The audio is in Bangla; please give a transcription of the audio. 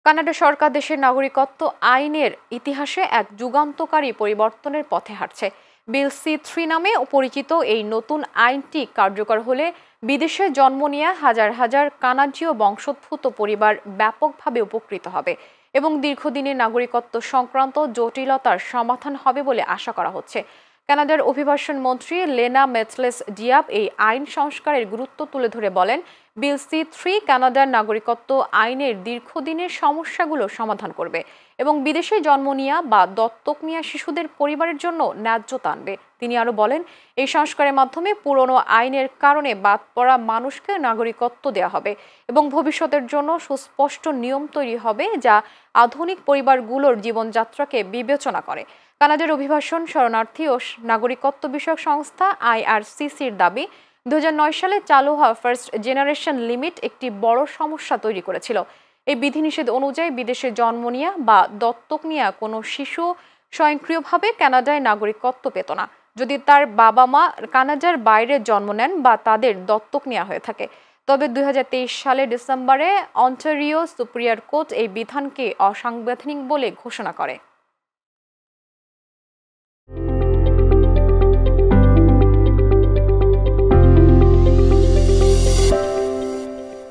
কানাডা সরকার দেশের নাগরিকত্ব আইনের ইতিহাসে এক যুগান্তকারী পরিবর্তনের পথে হাঁটছে। বিল সি-3 নামে পরিচিত এই নতুন আইনটি কার্যকর হলে বিদেশে জন্ম নেওয়া হাজার হাজার কানাডীয় বংশোদ্ভূত পরিবার ব্যাপকভাবে উপকৃত হবে এবং দীর্ঘদিনের নাগরিকত্ব সংক্রান্ত জটিলতার সমাধান হবে বলে আশা করা হচ্ছে। কানাডার অভিবাসন মন্ত্রী লেনা মেটলেস ডিয়াপ এই আইন সংস্কারের গুরুত্ব তুলে ধরে বলেন, বিল সি-3 কানাডার নাগরিকত্ব আইনের দীর্ঘদিনের সমস্যাগুলো সমাধান করবে এবং বিদেশে জন্ম নেওয়া বা দত্তক নেওয়া শিশুদের পরিবারের জন্য ন্যায্যতা আনবে। তিনি আরও বলেন, এই সংস্কারের মাধ্যমে পুরনো আইনের কারণে বাদ পড়া মানুষকে নাগরিকত্ব দেওয়া হবে এবং ভবিষ্যতের জন্য সুস্পষ্ট নিয়ম তৈরি হবে যা আধুনিক পরিবারগুলোর জীবনযাত্রাকে বিবেচনা করে। কানাডার অভিবাসন, শরণার্থী ও নাগরিকত্ব বিষয়ক সংস্থা IRCCর দাবি, 2009 সালে চালু হওয়া ফার্স্ট জেনারেশন লিমিট একটি বড় সমস্যা তৈরি করেছিল। এই বিধিনিষেধ অনুযায়ী বিদেশে জন্ম নেওয়া বা দত্তক নেওয়া কোনো শিশু স্বয়ংক্রিয়ভাবে কানাডায় নাগরিকত্ব পেত না যদি তার বাবা মা কানাডার বাইরে জন্ম নেন বা তাদের দত্তক নেওয়া হয়ে থাকে। তবে 2023 সালের ডিসেম্বরে অন্টারিও সুপ্রিয়র কোর্ট এই বিধানকে অসাংবিধানিক বলে ঘোষণা করে।